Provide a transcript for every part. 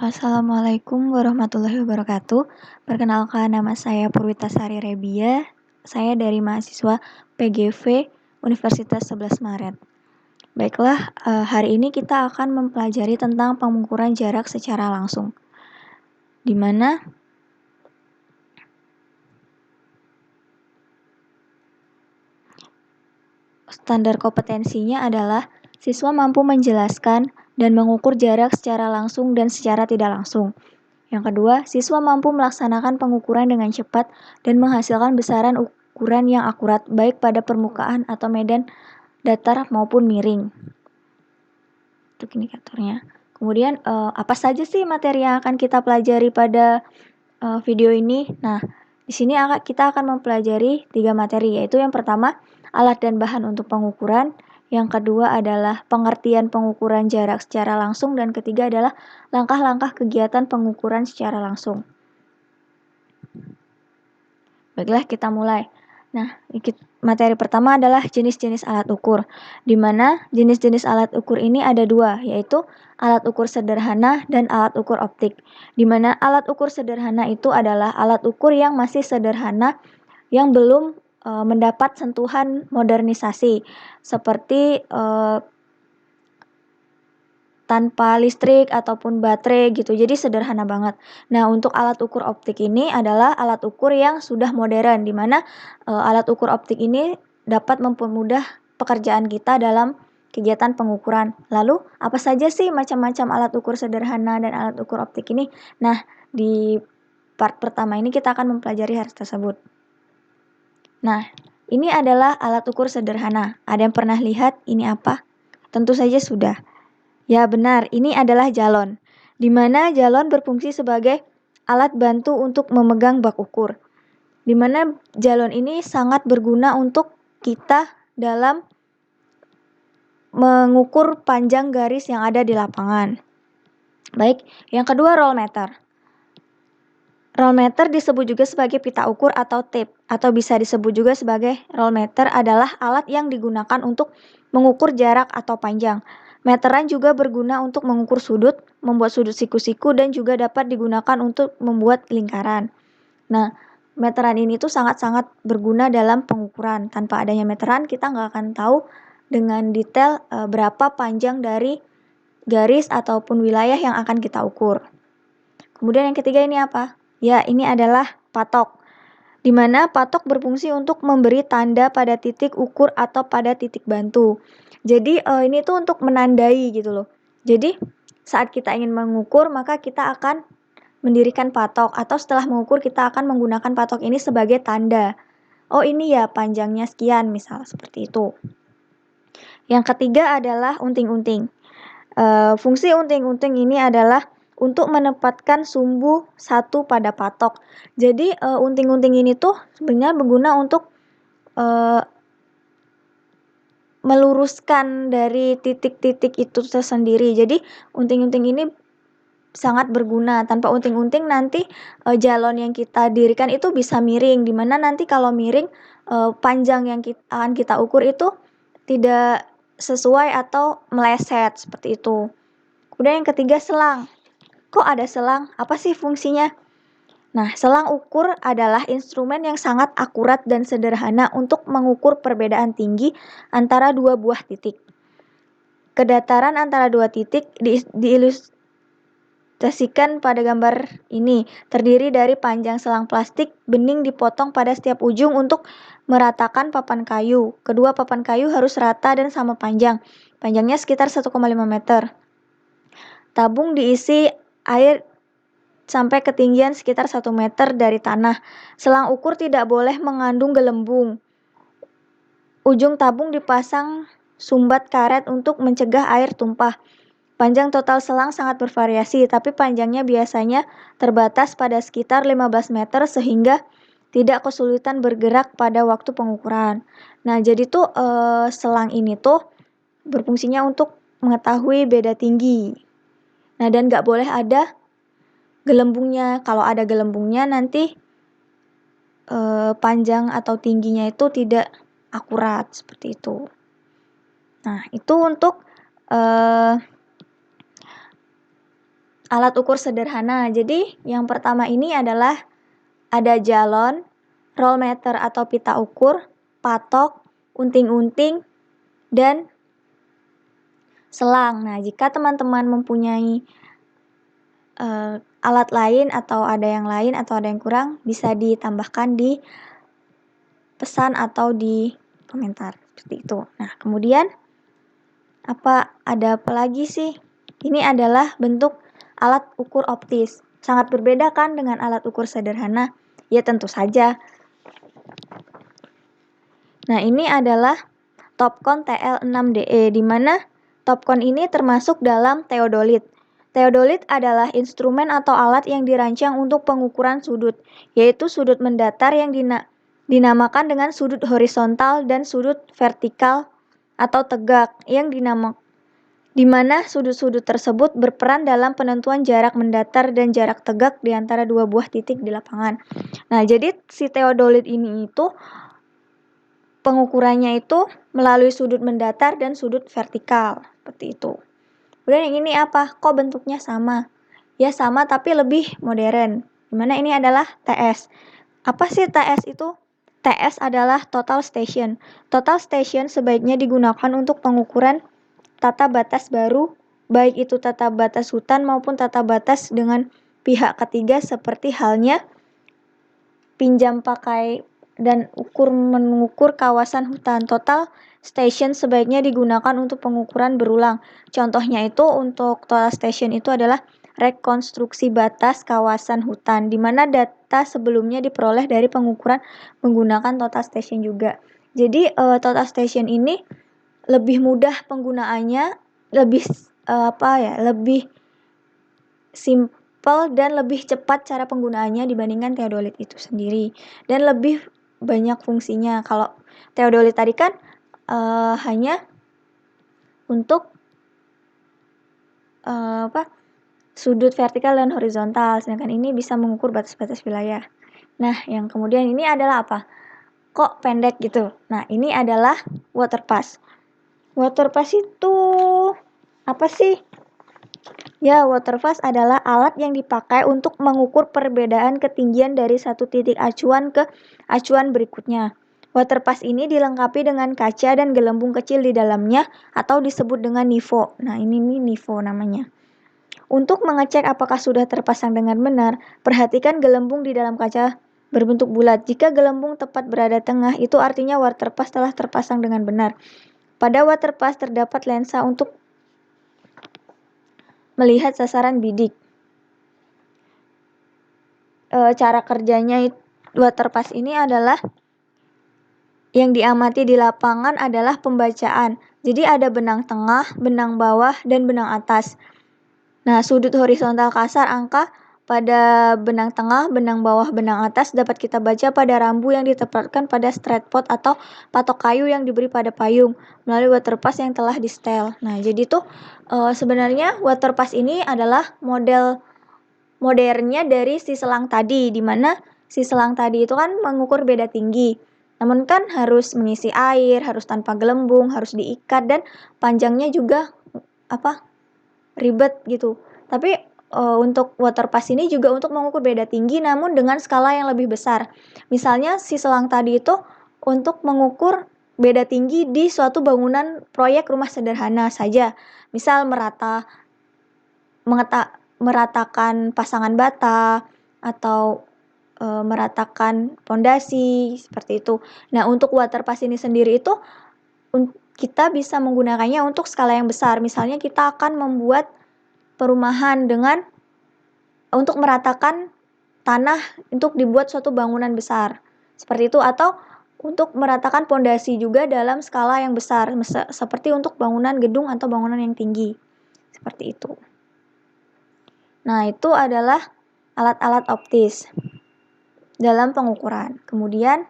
Assalamualaikum warahmatullahi wabarakatuh. Perkenalkan, nama saya Purwitasari Rebia. Saya dari mahasiswa PGV Universitas 11 Maret. Baiklah, hari ini kita akan mempelajari tentang pengukuran jarak secara langsung, di mana standar kompetensinya adalah siswa mampu menjelaskan dan mengukur jarak secara langsung dan secara tidak langsung. Yang kedua, siswa mampu melaksanakan pengukuran dengan cepat dan menghasilkan besaran ukuran yang akurat baik pada permukaan atau medan datar maupun miring. Untuk indikatornya. Kemudian, apa saja sih materi yang akan kita pelajari pada video ini? Nah, di sini kita akan mempelajari 3 materi, yaitu yang pertama, alat dan bahan untuk pengukuran, yang kedua adalah pengertian pengukuran jarak secara langsung, dan ketiga adalah langkah-langkah kegiatan pengukuran secara langsung. Baiklah, kita mulai. Nah, materi pertama adalah jenis-jenis alat ukur, di mana jenis-jenis alat ukur ini ada 2, yaitu alat ukur sederhana dan alat ukur optik. Di mana alat ukur sederhana itu adalah alat ukur yang masih sederhana, yang belum mendapat sentuhan modernisasi, seperti tanpa listrik ataupun baterai gitu, jadi sederhana banget. Nah, untuk alat ukur optik ini adalah alat ukur yang sudah modern, di mana alat ukur optik ini dapat mempermudah pekerjaan kita dalam kegiatan pengukuran. Lalu, apa saja sih macam-macam alat ukur sederhana dan alat ukur optik ini? Nah, di part pertama ini kita akan mempelajari hal tersebut. Nah, ini adalah alat ukur sederhana. Ada yang pernah lihat ini apa? Tentu saja sudah. Ya benar, ini adalah galon, di mana galon berfungsi sebagai alat bantu untuk memegang bak ukur, di mana galon ini sangat berguna untuk kita dalam mengukur panjang garis yang ada di lapangan. Baik, yang kedua roll meter. Roll meter disebut juga sebagai pita ukur atau tape, atau bisa disebut juga sebagai roll meter adalah alat yang digunakan untuk mengukur jarak atau panjang. Meteran juga berguna untuk mengukur sudut, membuat sudut siku-siku, dan juga dapat digunakan untuk membuat lingkaran. Nah, meteran ini tuh sangat-sangat berguna dalam pengukuran. Tanpa adanya meteran, kita nggak akan tahu dengan detail berapa panjang dari garis ataupun wilayah yang akan kita ukur. Kemudian yang ketiga ini apa? Ya, ini adalah patok, di mana patok berfungsi untuk memberi tanda pada titik ukur atau pada titik bantu. Jadi ini tuh untuk menandai gitu loh. Jadi saat kita ingin mengukur, maka kita akan mendirikan patok, atau setelah mengukur kita akan menggunakan patok ini sebagai tanda. Oh, ini ya panjangnya sekian, misal seperti itu. Yang ketiga adalah unting-unting. Fungsi unting-unting ini adalah untuk menempatkan sumbu satu pada patok. Jadi unting-unting ini tuh sebenarnya berguna untuk meluruskan dari titik-titik itu tersendiri. Jadi unting-unting ini sangat berguna. Tanpa unting-unting nanti galon yang kita dirikan itu bisa miring, dimana nanti kalau miring panjang yang akan kita ukur itu tidak sesuai atau meleset seperti itu. Kemudian yang ketiga, selang. Kok ada selang? Apa sih fungsinya? Nah, selang ukur adalah instrumen yang sangat akurat dan sederhana untuk mengukur perbedaan tinggi antara dua buah titik. Kedataran antara dua titik diilustrasikan pada gambar ini, terdiri dari panjang selang plastik bening dipotong pada setiap ujung untuk meratakan papan kayu. Kedua papan kayu harus rata dan sama panjang. Panjangnya sekitar 1,5 meter. Tabung diisi air sampai ketinggian sekitar 1 meter dari tanah. Selang ukur tidak boleh mengandung gelembung. Ujung tabung dipasang sumbat karet untuk mencegah air tumpah. Panjang total selang sangat bervariasi, tapi panjangnya biasanya terbatas pada sekitar 15 meter sehingga tidak kesulitan bergerak pada waktu pengukuran. Nah, jadi tuh selang ini tuh berfungsinya untuk mengetahui beda tinggi. Nah, dan nggak boleh ada gelembungnya. Kalau ada gelembungnya nanti panjang atau tingginya itu tidak akurat seperti itu. Nah, itu untuk alat ukur sederhana. Jadi yang pertama ini adalah ada galon, roll meter atau pita ukur, patok, unting-unting, dan selang. Nah, jika teman-teman mempunyai alat lain atau ada yang lain atau ada yang kurang, bisa ditambahkan di pesan atau di komentar seperti itu. Nah, kemudian ada apa lagi sih? Ini adalah bentuk alat ukur optis. Sangat berbeda kan dengan alat ukur sederhana? Ya tentu saja. Nah, ini adalah Topcon TL6DE, di mana Topcon ini termasuk dalam teodolit. Teodolit adalah instrumen atau alat yang dirancang untuk pengukuran sudut, yaitu sudut mendatar yang dinamakan dengan sudut horizontal dan sudut vertikal atau tegak, yang di mana sudut-sudut tersebut berperan dalam penentuan jarak mendatar dan jarak tegak di antara dua buah titik di lapangan. Nah, jadi si teodolit ini itu pengukurannya itu melalui sudut mendatar dan sudut vertikal, seperti itu. Kemudian yang ini apa? Kok bentuknya sama? Ya sama tapi lebih modern. Dimana ini adalah TS. Apa sih TS itu? TS adalah total station. Total station sebaiknya digunakan untuk pengukuran tata batas baru, baik itu tata batas hutan maupun tata batas dengan pihak ketiga seperti halnya pinjam pakai dan mengukur kawasan hutan. Total station sebaiknya digunakan untuk pengukuran berulang. Contohnya itu untuk total station itu adalah rekonstruksi batas kawasan hutan, di mana data sebelumnya diperoleh dari pengukuran menggunakan total station juga. Jadi total station ini lebih mudah penggunaannya, lebih lebih simple dan lebih cepat cara penggunaannya dibandingkan teodolit itu sendiri, dan lebih banyak fungsinya. Kalau teodolit tadi kan hanya untuk sudut vertikal dan horizontal, sedangkan ini bisa mengukur batas-batas wilayah. Nah, yang kemudian ini adalah apa? Kok pendek gitu? Nah, ini adalah water pass. Water pass itu apa sih? Ya, water pass adalah alat yang dipakai untuk mengukur perbedaan ketinggian dari satu titik acuan ke acuan berikutnya. Water pass ini dilengkapi dengan kaca dan gelembung kecil di dalamnya atau disebut dengan nivo. Nah, ini nivo namanya. Untuk mengecek apakah sudah terpasang dengan benar, perhatikan gelembung di dalam kaca berbentuk bulat. Jika gelembung tepat berada tengah, itu artinya water pass telah terpasang dengan benar. Pada water pass terdapat lensa untuk melihat sasaran bidik. Cara kerjanya water pass ini adalah yang diamati di lapangan adalah pembacaan. Jadi ada benang tengah, benang bawah, dan benang atas. Nah, sudut horizontal kasar angka pada benang tengah, benang bawah, benang atas dapat kita baca pada rambu yang ditempatkan pada straight pot atau patok kayu yang diberi pada payung melalui water pass yang telah di setel. Nah, jadi tuh sebenarnya water pass ini adalah model modernnya dari si selang tadi, di mana si selang tadi itu kan mengukur beda tinggi. Namun kan harus mengisi air, harus tanpa gelembung, harus diikat, dan panjangnya juga ribet gitu. Tapi untuk water pass ini juga untuk mengukur beda tinggi namun dengan skala yang lebih besar. Misalnya si selang tadi itu untuk mengukur beda tinggi di suatu bangunan proyek rumah sederhana saja. Misal meratakan pasangan bata atau meratakan pondasi seperti itu. Nah, untuk water pass ini sendiri itu kita bisa menggunakannya untuk skala yang besar. Misalnya kita akan membuat perumahan untuk meratakan tanah untuk dibuat suatu bangunan besar. Seperti itu, atau untuk meratakan pondasi juga dalam skala yang besar, seperti untuk bangunan gedung atau bangunan yang tinggi. Seperti itu. Nah, itu adalah alat-alat optis dalam pengukuran. Kemudian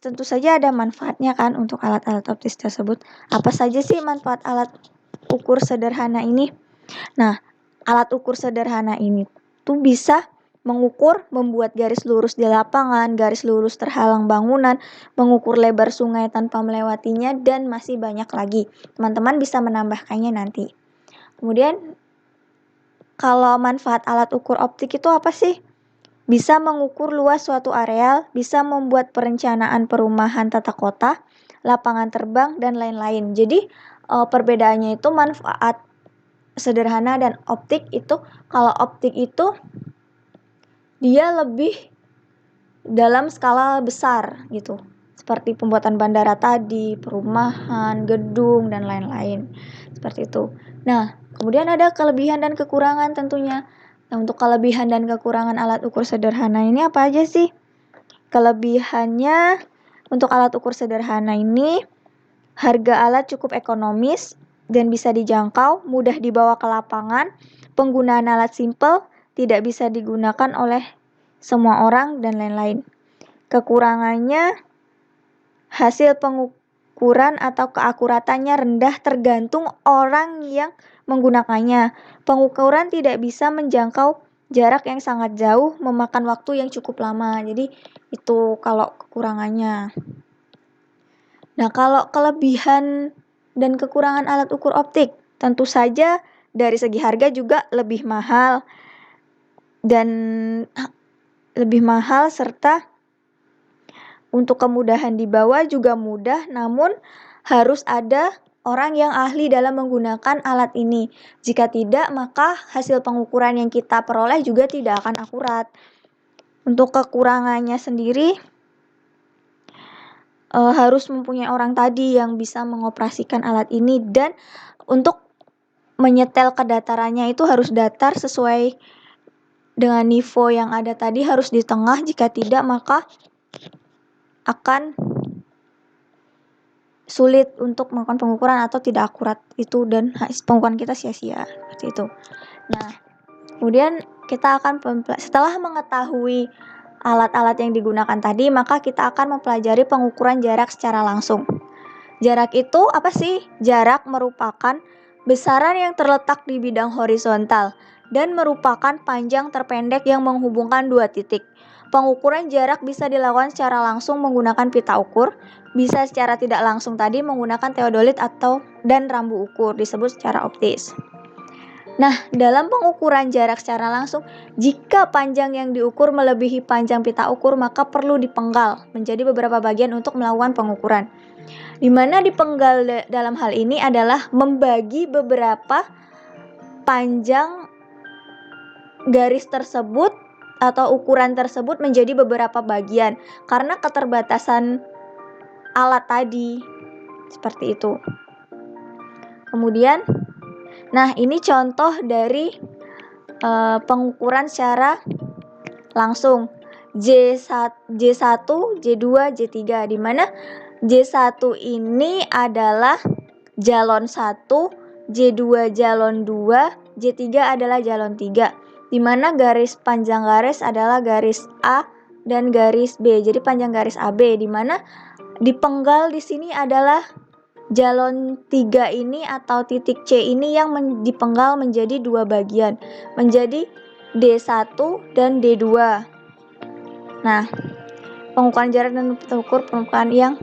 tentu saja ada manfaatnya kan untuk alat-alat optis tersebut. Apa saja sih manfaat alat ukur sederhana ini? Nah, alat ukur sederhana ini tuh bisa mengukur, membuat garis lurus di lapangan, garis lurus terhalang bangunan, mengukur lebar sungai tanpa melewatinya, dan masih banyak lagi. Teman-teman bisa menambahkannya nanti. Kemudian kalau manfaat alat ukur optik itu apa sih? Bisa mengukur luas suatu areal, bisa membuat perencanaan perumahan tata kota, lapangan terbang, dan lain-lain. Jadi perbedaannya itu manfaat sederhana dan optik itu, kalau optik itu dia lebih dalam skala besar gitu. Seperti pembuatan bandara tadi, perumahan, gedung, dan lain-lain. Seperti itu. Nah, kemudian ada kelebihan dan kekurangan tentunya. Nah, untuk kelebihan dan kekurangan alat ukur sederhana ini apa aja sih? Kelebihannya untuk alat ukur sederhana ini, harga alat cukup ekonomis dan bisa dijangkau, mudah dibawa ke lapangan, penggunaan alat simpel, tidak bisa digunakan oleh semua orang, dan lain-lain. Kekurangannya, hasil pengukuran atau keakuratannya rendah tergantung orang yang menggunakannya. Pengukuran tidak bisa menjangkau jarak yang sangat jauh, memakan waktu yang cukup lama. Jadi itu kalau kekurangannya. Nah, kalau kelebihan dan kekurangan alat ukur optik, tentu saja dari segi harga juga lebih mahal serta untuk kemudahan dibawa juga mudah, namun harus ada orang yang ahli dalam menggunakan alat ini. Jika tidak, maka hasil pengukuran yang kita peroleh juga tidak akan akurat. Untuk kekurangannya sendiri, harus mempunyai orang tadi yang bisa mengoperasikan alat ini, dan untuk menyetel ke datarannya itu harus datar sesuai dengan nivo yang ada tadi, harus di tengah. Jika tidak, maka akan sulit untuk melakukan pengukuran atau tidak akurat itu, dan pengukuran kita sia-sia seperti itu. Nah, kemudian kita akan setelah mengetahui alat-alat yang digunakan tadi, maka kita akan mempelajari pengukuran jarak secara langsung. Jarak itu apa sih? Jarak merupakan besaran yang terletak di bidang horizontal dan merupakan panjang terpendek yang menghubungkan dua titik. Pengukuran jarak bisa dilakukan secara langsung menggunakan pita ukur, bisa secara tidak langsung tadi menggunakan teodolit dan rambu ukur, disebut secara optis. Nah, dalam pengukuran jarak secara langsung, jika panjang yang diukur melebihi panjang pita ukur, maka perlu dipenggal menjadi beberapa bagian untuk melakukan pengukuran. Di mana dipenggal dalam hal ini adalah membagi beberapa panjang garis tersebut atau ukuran tersebut menjadi beberapa bagian karena keterbatasan alat tadi. Seperti itu. Kemudian, nah ini contoh dari pengukuran secara langsung J1, J2, J3, di mana J1 ini adalah jalon 1, J2 jalon 2, J3 adalah jalon 3, di mana garis panjang garis adalah garis A dan garis B. Jadi panjang garis AB, di mana dipenggal di sini adalah jalon 3 ini atau titik C ini yang dipenggal menjadi dua bagian, menjadi D1 dan D2. Nah, pengukuran jarak dan ukur permukaan yang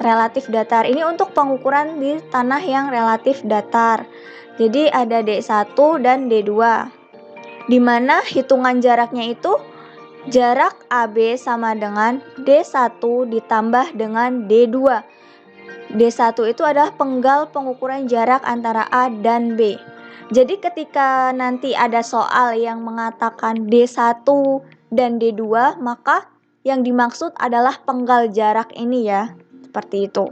relatif datar. Ini untuk pengukuran di tanah yang relatif datar. Jadi ada D1 dan D2. Di mana hitungan jaraknya itu jarak AB sama dengan D1 ditambah dengan D2. D1 itu adalah penggal pengukuran jarak antara A dan B. Jadi ketika nanti ada soal yang mengatakan D1 dan D2, maka yang dimaksud adalah penggal jarak ini ya. Seperti itu.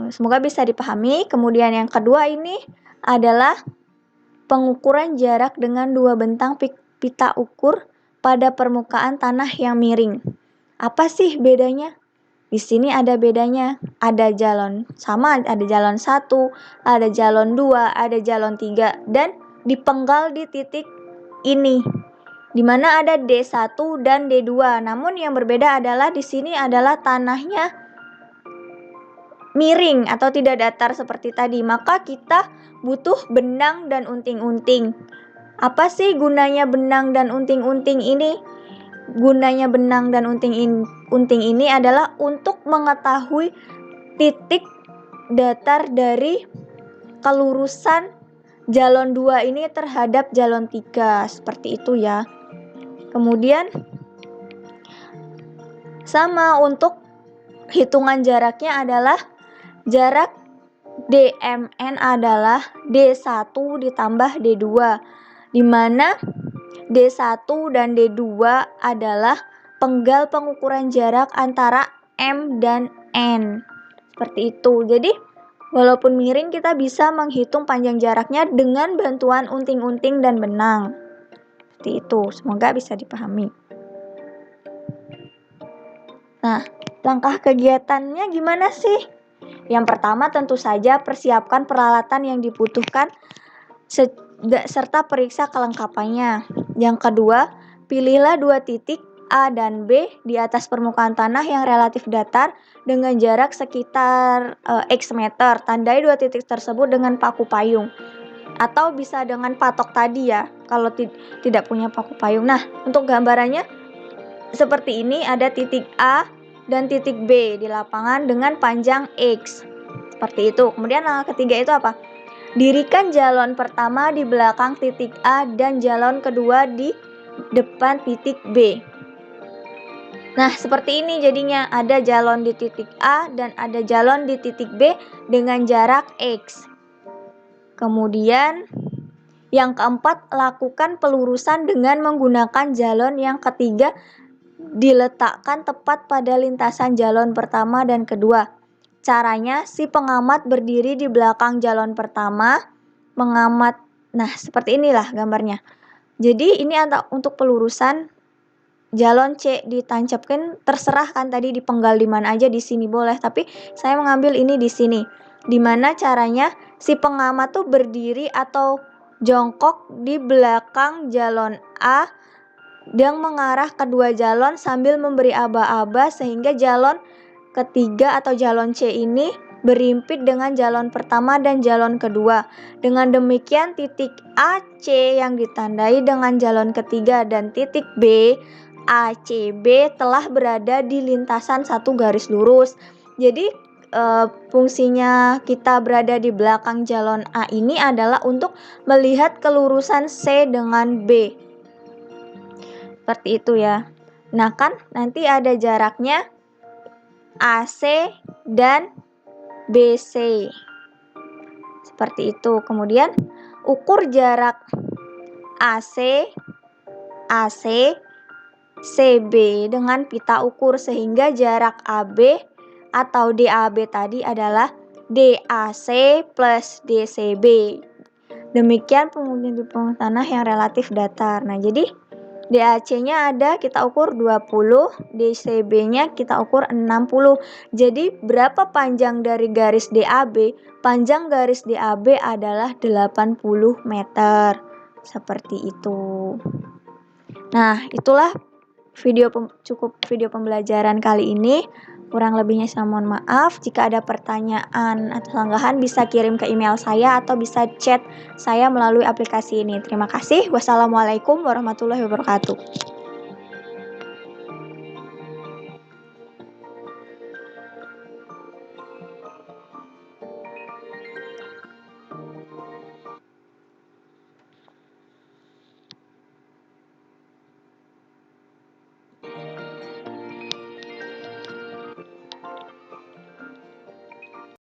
Semoga bisa dipahami. Kemudian yang kedua ini adalah pengukuran jarak dengan dua bentang pita ukur pada permukaan tanah yang miring. Apa sih bedanya? Di sini ada bedanya. Ada jalon sama, ada jalon 1, ada jalon 2, ada jalon 3, dan dipenggal di titik ini, di mana ada D1 dan D2. Namun yang berbeda adalah di sini adalah tanahnya miring atau tidak datar seperti tadi. Maka kita butuh benang dan unting-unting. Apa sih gunanya benang dan unting-unting ini? Gunanya benang dan unting ini adalah untuk mengetahui titik datar dari kelurusan jalon 2 ini terhadap jalon 3, seperti itu ya. Kemudian sama untuk hitungan jaraknya adalah jarak DMN adalah D1 ditambah D2, di mana D1 dan D2 adalah penggal pengukuran jarak antara M dan N. Seperti itu. Jadi, walaupun miring kita bisa menghitung panjang jaraknya dengan bantuan unting-unting dan benang. Seperti itu. Semoga bisa dipahami. Nah, langkah kegiatannya gimana sih? Yang pertama tentu saja persiapkan peralatan yang dibutuhkan serta periksa kelengkapannya. Yang kedua, pilihlah 2 titik A dan B di atas permukaan tanah yang relatif datar dengan jarak sekitar X meter. Tandai 2 titik tersebut dengan paku payung. Atau bisa dengan patok tadi ya, kalau tidak punya paku payung. Nah, untuk gambarannya seperti ini, ada titik A dan titik B di lapangan dengan panjang X. Seperti itu. Kemudian langkah ketiga itu apa? Dirikan jalon pertama di belakang titik A dan jalon kedua di depan titik B. Nah, seperti ini jadinya, ada jalon di titik A dan ada jalon di titik B dengan jarak X. Kemudian yang keempat, lakukan pelurusan dengan menggunakan jalon yang ketiga diletakkan tepat pada lintasan jalon pertama dan kedua. Caranya, si pengamat berdiri di belakang jalon pertama, mengamat. Nah, seperti inilah gambarnya. Jadi ini untuk pelurusan jalon C ditancapkan, terserah kan tadi dipenggal di mana aja, di sini boleh, tapi saya mengambil ini di sini. Dimana caranya si pengamat tuh berdiri atau jongkok di belakang jalon A yang mengarah kedua jalon sambil memberi aba-aba sehingga jalon ketiga atau jalon C ini berimpit dengan jalon pertama dan jalon kedua. Dengan demikian titik AC yang ditandai dengan jalon ketiga dan titik B ACB telah berada di lintasan satu garis lurus. Jadi fungsinya kita berada di belakang jalon A ini adalah untuk melihat kelurusan C dengan B. Seperti itu ya. Nah kan nanti ada jaraknya AC dan BC. Seperti itu. Kemudian ukur jarak AC, CB dengan pita ukur sehingga jarak AB atau DAB tadi adalah DAC plus DCB. Demikian pengukuran di permukaan tanah yang relatif datar. Nah, jadi DAC-nya ada kita ukur 20, DCB-nya kita ukur 60. Jadi berapa panjang dari garis DAB? Panjang garis DAB adalah 80 meter. Seperti itu. Nah, itulah cukup video pembelajaran kali ini. Kurang lebihnya saya mohon maaf. Jika ada pertanyaan atau sanggahan bisa kirim ke email saya atau bisa chat saya melalui aplikasi ini. Terima kasih. Wassalamualaikum warahmatullahi wabarakatuh.